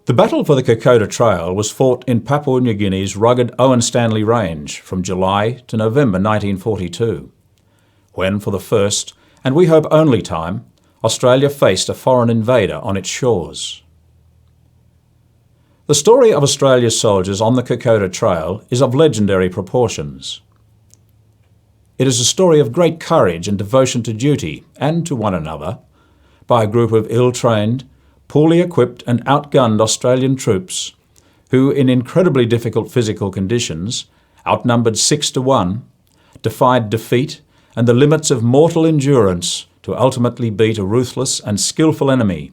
The battle for the Kokoda Trail was fought in Papua New Guinea's rugged Owen Stanley Range from July to November 1942, when for the first, and we hope only time, Australia faced a foreign invader on its shores. The story of Australia's soldiers on the Kokoda Trail is of legendary proportions. It is a story of great courage and devotion to duty and to one another by a group of ill-trained, poorly equipped and outgunned Australian troops who, in incredibly difficult physical conditions, outnumbered 6-1, defied defeat and the limits of mortal endurance to ultimately beat a ruthless and skillful enemy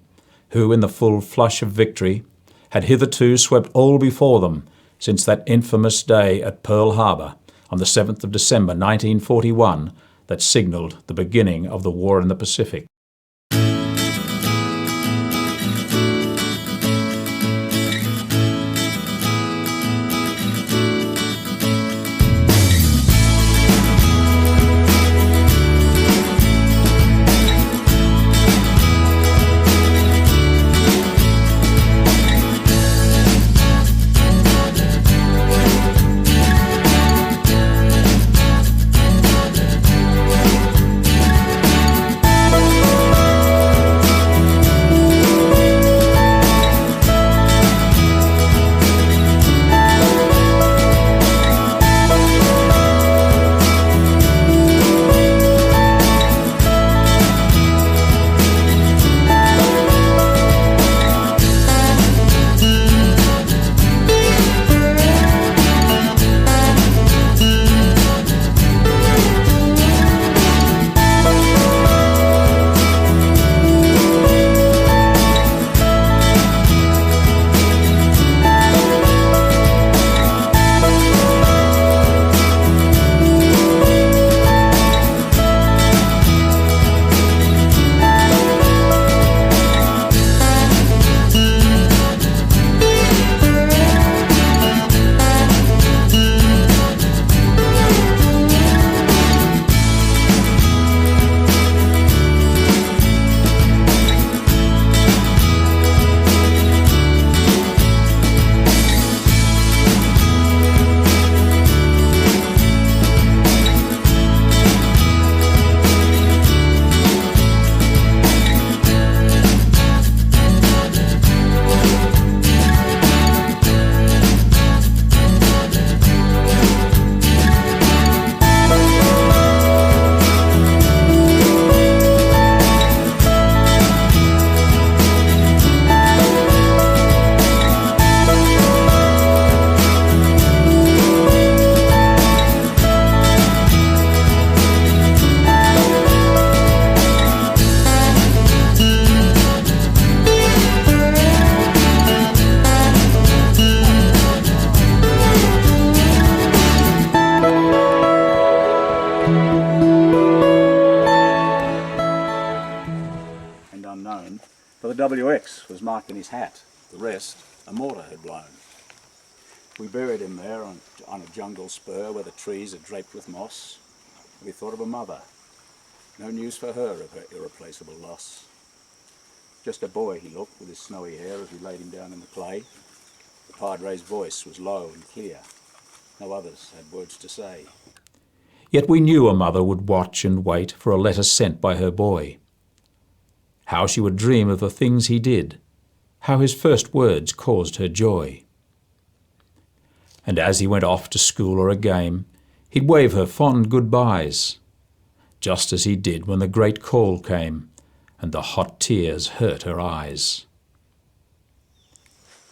who, in the full flush of victory, had hitherto swept all before them since that infamous day at Pearl Harbor on the 7th of December 1941 that signalled the beginning of the war in the Pacific. For the WX was marked in his hat, the rest a mortar had blown. We buried him there on a jungle spur where the trees are draped with moss. We thought of a mother. No news for her of her irreplaceable loss. Just a boy he looked with his snowy hair as we laid him down in the clay. The Padre's voice was low and clear. No others had words to say. Yet we knew a mother would watch and wait for a letter sent by her boy. How she would dream of the things he did, how his first words caused her joy. And as he went off to school or a game, he'd wave her fond goodbyes, just as he did when the great call came and the hot tears hurt her eyes.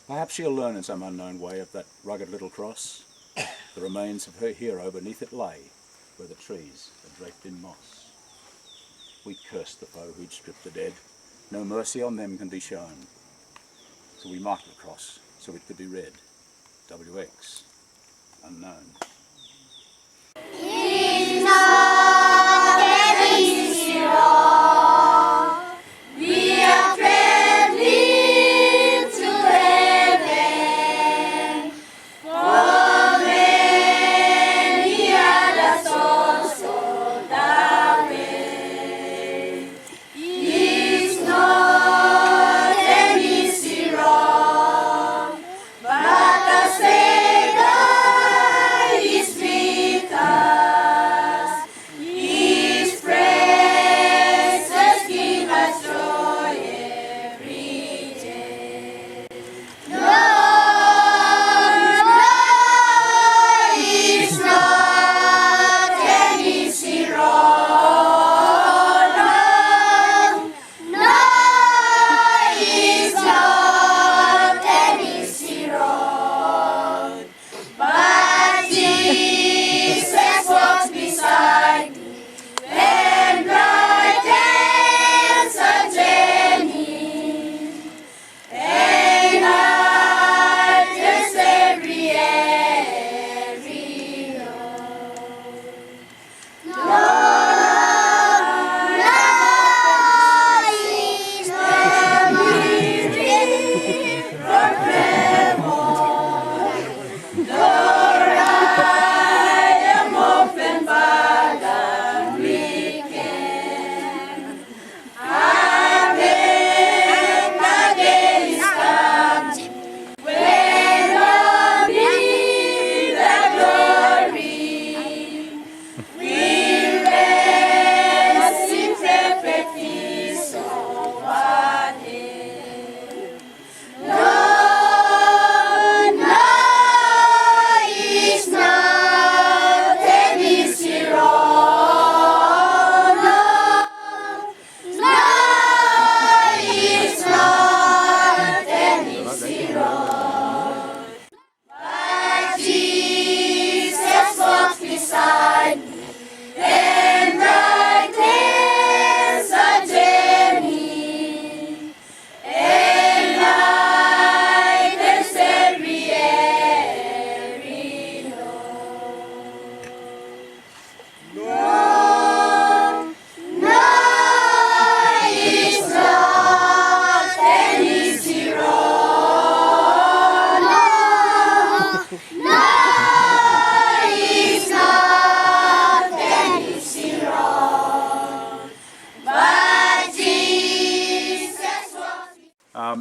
Perhaps she'll learn in some unknown way of that rugged little cross. The remains of her hero beneath it lay, where the trees are draped in moss. We cursed the foe who'd stripped the dead. No mercy on them can be shown. So we marked the cross so it could be read. WX, unknown.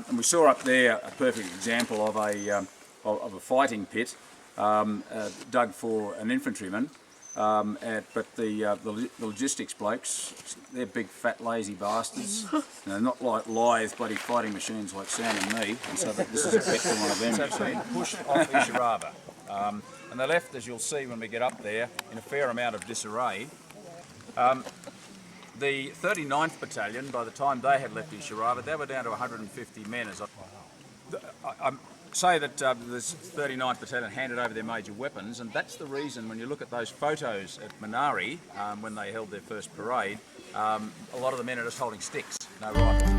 And we saw up there a perfect example of a fighting pit dug for an infantryman. But the logistics blokes, they're big, fat, lazy bastards. They're not like lithe, bloody fighting machines like Sam and me. And so this is a pit for one of them. So it's been pushed off Ishirava. And they're left, as you'll see when we get up there, in a fair amount of disarray. The 39th Battalion, by the time they had left Ishirava, they were down to 150 men. I say that the 39th Battalion handed over their major weapons, and that's the reason when you look at those photos at Minari, when they held their first parade, a lot of the men are just holding sticks, no rifles.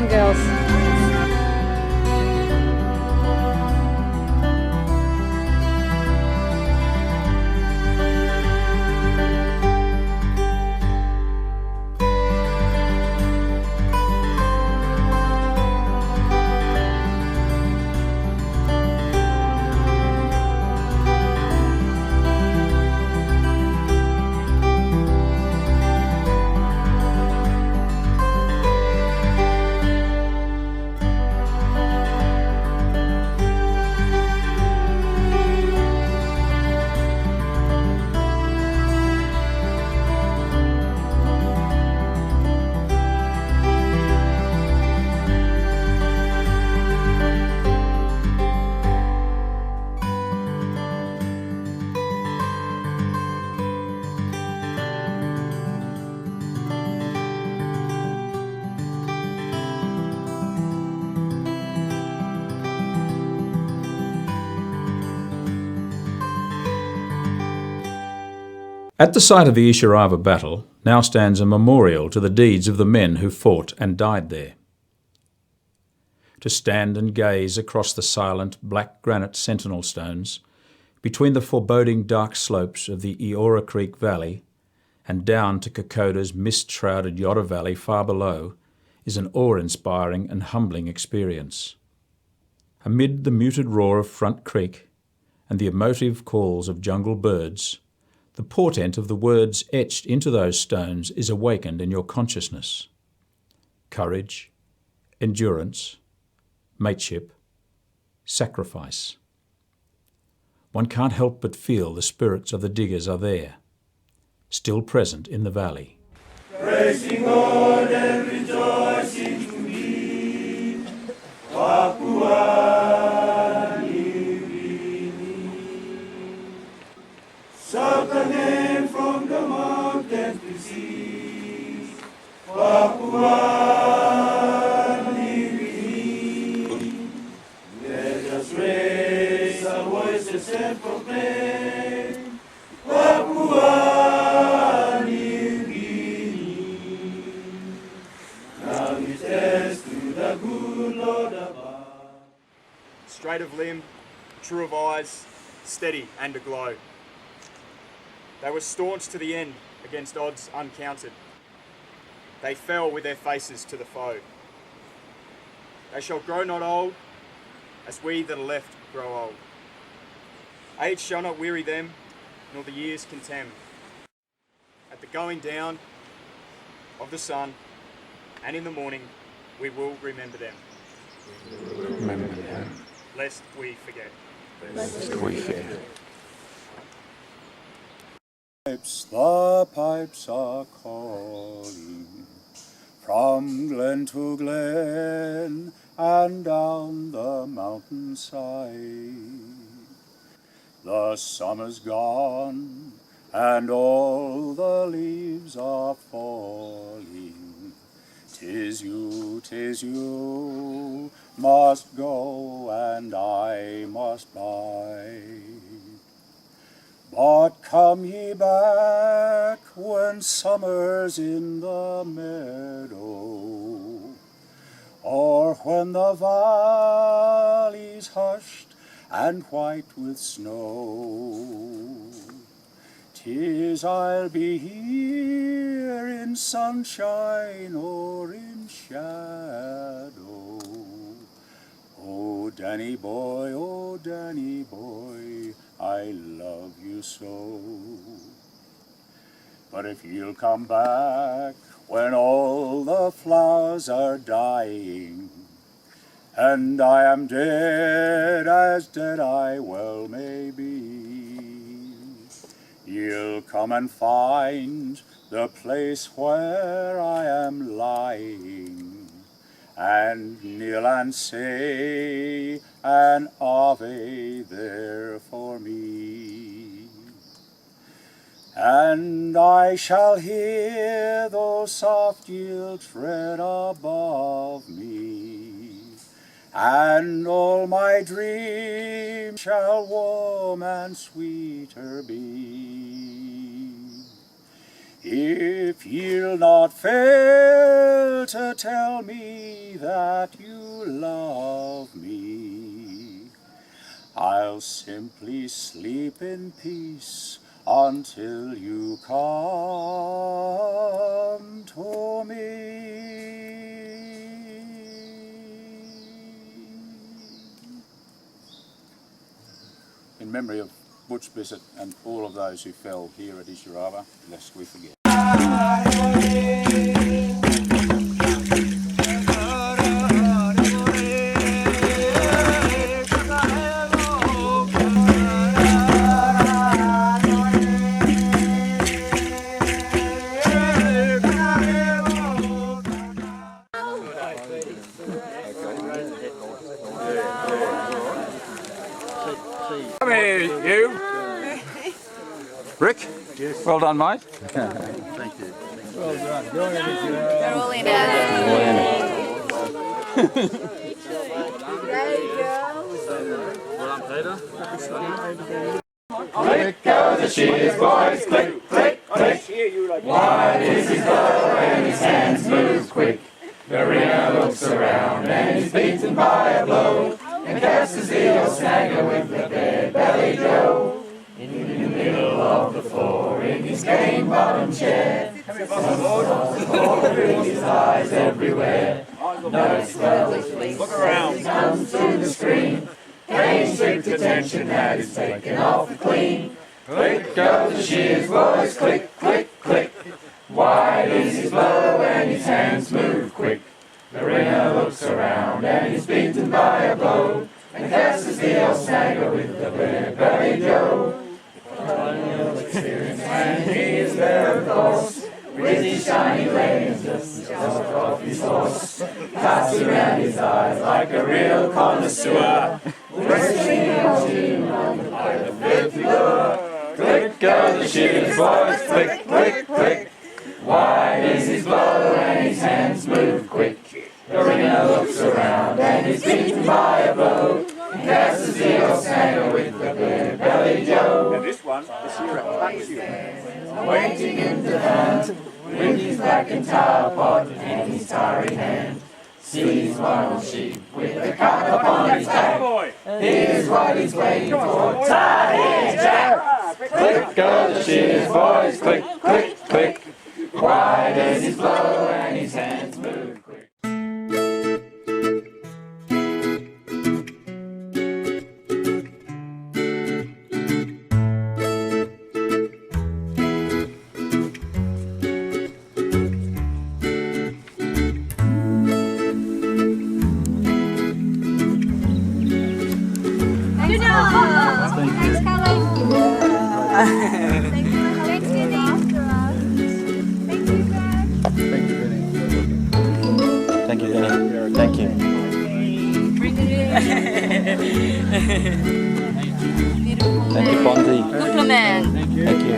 Girls. At the site of the Ishirava battle now stands a memorial to the deeds of the men who fought and died there. To stand and gaze across the silent black granite sentinel stones, between the foreboding dark slopes of the Eora Creek Valley and down to Kokoda's mist-shrouded Yotta Valley far below, is an awe-inspiring and humbling experience. Amid the muted roar of Front Creek and the emotive calls of jungle birds, the portent of the words etched into those stones is awakened in your consciousness. Courage, endurance, mateship, sacrifice. One can't help but feel the spirits of the diggers are there, still present in the valley. Praising God and rejoicing to me, Papua New Guinea. Shout the name from the mountains. seas. Papua New Guinea. Let us raise our voices and proclaim Papua New Guinea. Now we test to the good Lord above. Straight of limb, true of eyes, steady and aglow. They were staunch to the end against odds uncounted. They fell with their faces to the foe. They shall grow not old, as we that are left grow old. Age shall not weary them, nor the years contemn. At the going down of the sun, and in the morning, we will remember them. Remember them. Lest we forget. Lest we forget. The pipes are calling from glen to glen and down the mountainside. The summer's gone and all the leaves are falling. 'Tis you must go and I must bide. But come ye back when summer's in the meadow, or when the valley's hushed and white with snow. 'Tis I'll be here in sunshine or in shadow. Oh, Danny boy, I love you so. But if you'll come back when all the flowers are dying, and I am dead as dead I well may be, you'll come and find the place where I am lying, and kneel and say an Ave there for me. And I shall hear those soft heels tread above me, and all my dreams shall warm and sweeter be. If ye'll not fail to tell me that you love me, I'll simply sleep in peace until you come to me. In memory of Butch Bissett and all of those who fell here at Ishirawah, lest we forget. Come here, you. Rick? Yes. Well done, mate. Thank you. Well done. They're all in it. There you go. Well done, Peter. Click go the shears, boys, click, click, click. Wide is his bow and his hands move quick. The ringer looks around and he's beaten by a blow, and casts the old snagger with the bare belly Joe. In the middle of the floor, in his cane bottom chair, with his eyes everywhere. No swell, look around, comes through the screen. Paying strict attention that is taken off clean. Click go the shears, boys, click, click, click. Wide is his blow and his hands move quick. The ringer looks around and he's beaten by a blow, and casts the old snagger with the bare belly Joe. Experience and he is there of course, with his shiny legs just off his horse. Casts around his eyes like a real connoisseur, resting on the filthy lure. Click go the shears, boys, click, click, click. Wide is his blow and his hands move quick. The ringer looks around and is beaten by a blow. He passes the old snagger with the blue-bellied Joe. And this one, this year it cuts you. Waiting in the van with his black and tar pot and his tarry hand. Sees one old sheep with a cut upon his back. Here's what he's waiting for. Tar here, Jack! Click go the shears, boys, click, click, click. Wide as his blow and his hands move quick. Thank you, Vinny. Thank you. Thank you, Bonzi. Compliment. Thank you.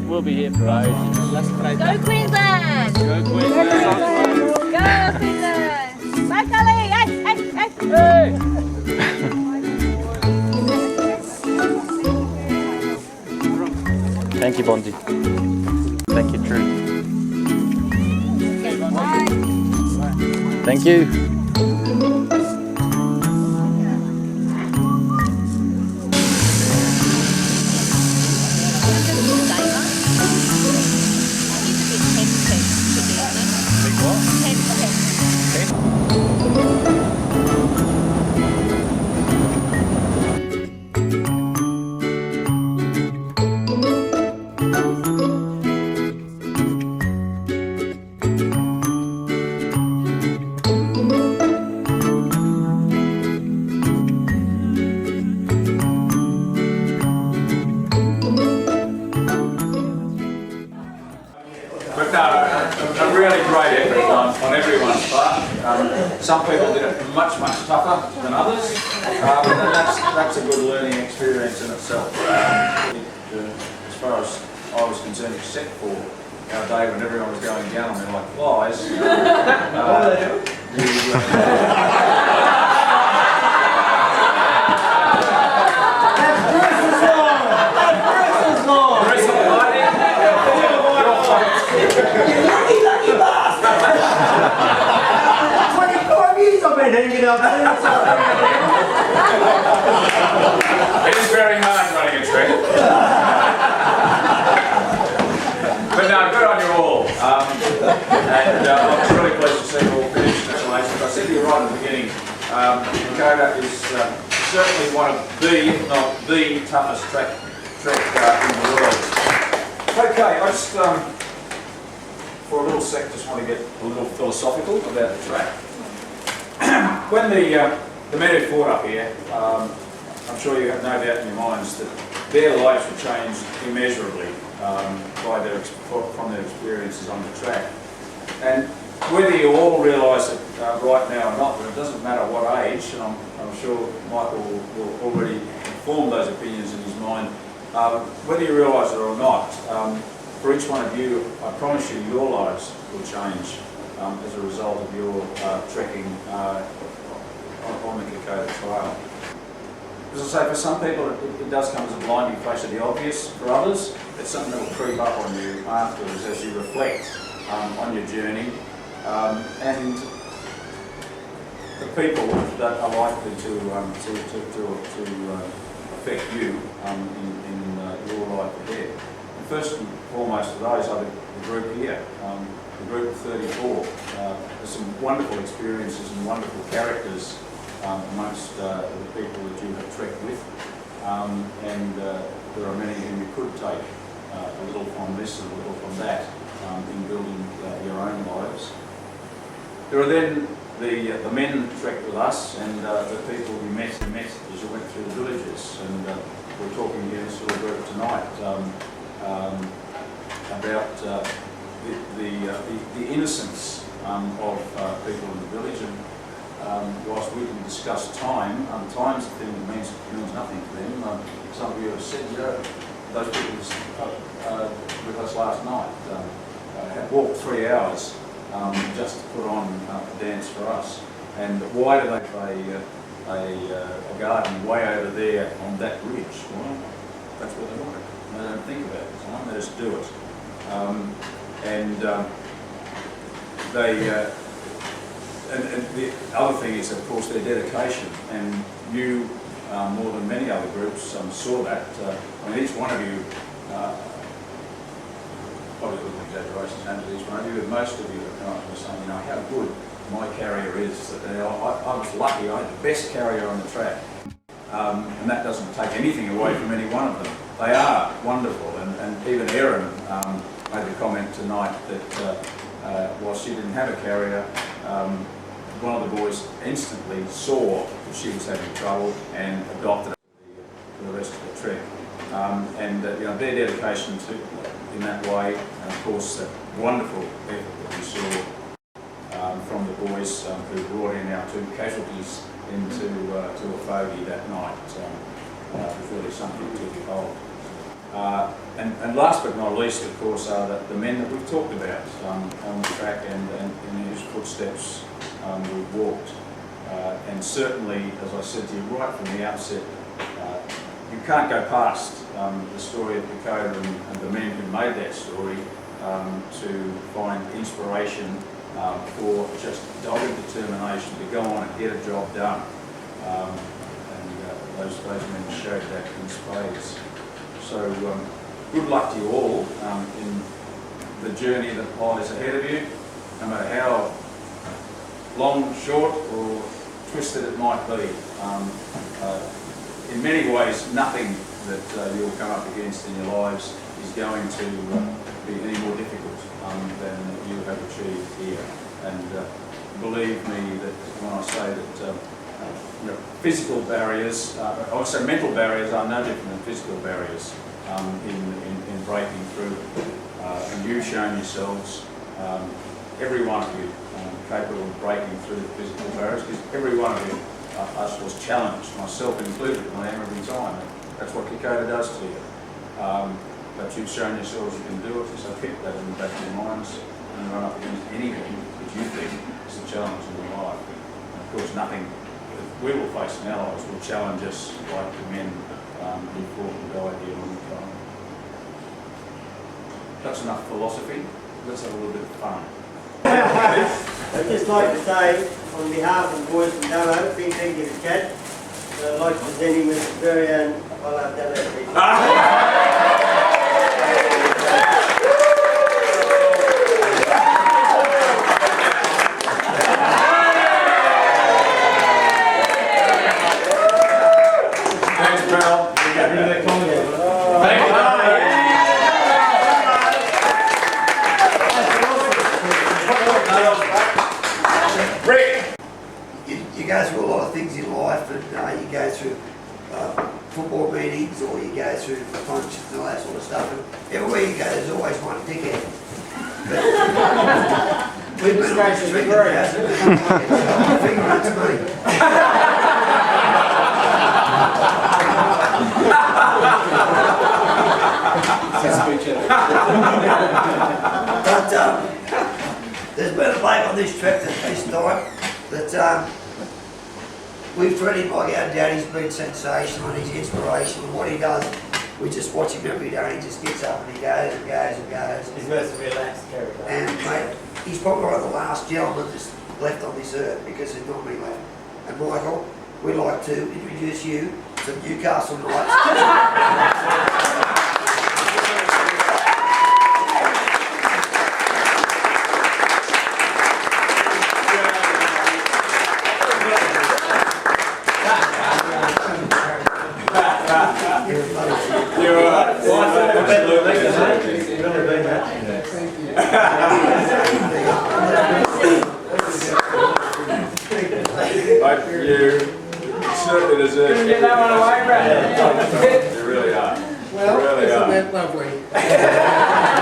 We'll be here for ages. Go Queensland! Go Queensland! Go Queensland! Bye, Kelly! Hey! Thank you, Bonzi. Thank you, Drew. Thank you. But no, a really great effort on everyone's part. Some people did it much tougher than others, and that's a good learning experience in itself. As far as I was concerned, except for our day when everyone was going down on me like flies. It is very hard running a track. But no, good on you all. And I'm really pleased to see you all finish installations. I said to you right at the beginning, Kokoda is certainly one of the, if not the toughest track in the world. Okay, I just, for a little sec, just want to get a little philosophical about the track. When the men who fought up here, I'm sure you have no doubt in your minds that their lives were changed immeasurably from their experiences on the track. And whether you all realise it right now or not, but it doesn't matter what age, and I'm sure Michael will already form those opinions in his mind, whether you realise it or not, for each one of you, I promise you, your lives will change as a result of your trekking on the Kokoda Trail. As I say, for some people it does come as a blinding flash of the obvious. For others, it's something that will creep up on you afterwards as you reflect on your journey. And the people that are likely to affect you in your life ahead. And first and foremost of those are the group here. The group of 34. There's some wonderful experiences and wonderful characters amongst the people that you have trekked with, and there are many whom you could take a little from this and a little from that in building your own lives. There are then the men trekked with us, and the people we met as you went through the villages, and we're talking here in this little group tonight about the innocence of people in the village. And whilst we can discuss time, time's a thing that means nothing to them. Some of you have said, those people with us last night had walked 3 hours just to put on a dance for us. And why do they play a garden way over there on that ridge? Well, that's what they want. They don't think about it, time. They just do it. And the other thing is, of course, their dedication. And you, more than many other groups, saw that. I mean, each one of you, probably a little exaggeration to each one of you, but most of you are kind of saying, how good my carrier is. That I was lucky, I had the best carrier on the track. And that doesn't take anything away from any one of them. They are wonderful, and even Erin made the comment tonight that while she didn't have a carrier, one of the boys instantly saw that she was having trouble and adopted it for the rest of the trip. Their dedication to in that way, and of course the wonderful effort that we saw from the boys who brought in our 2 casualties into a fogey that night was really something to behold. And last but not least, of course, are the men that we've talked about on the track and in whose footsteps we've walked. And certainly, as I said to you right from the outset, you can't go past the story of Kokoda and the men who made that story to find inspiration for just dogged determination to go on and get a job done. Those men showed that in spades. So good luck to you all in the journey that lies ahead of you, no matter how long, short or twisted it might be. In many ways, nothing that you'll come up against in your lives is going to be any more difficult than you have achieved here. And believe me that when I say that physical barriers, I would say mental barriers are no different than physical barriers in breaking through. And you've shown yourselves, every one of you, capable of breaking through the physical barriers, because every one of you us was challenged, myself included, and I am every time. That's what Kokoda does to you. But you've shown yourselves you can do it, so keep that in the back of your minds and run up against anything that you think is a challenge in your life. And of course, nothing that we will face in our lives will challenge us like the men who fought and died here on the time. That's enough philosophy. Let's have a little bit of fun. I'd just like to say, on behalf of the boys from Damo, big thank you to Chad. I'd like to present him with his very own I'll Thanks, pal. You go through a lot of things in life, and you go through football meetings, or you go through functions and all that sort of stuff, and everywhere you go there's always one dickhead. We've been on this trek now, finger up to me. But there's been a bloke on this trek this time that we've treated him like our daddy's been sensational, and he's inspirational. What he does, we just watch him every day. He just gets up and he goes and goes and goes. He's most relaxed character. And mate, he's probably one of the last gentlemen that's left on this earth, because there's not many left. And Michael, we'd like to introduce you to Newcastle Knights. can get that one away, Brad. You really are. Well, really isn't are. that lovely?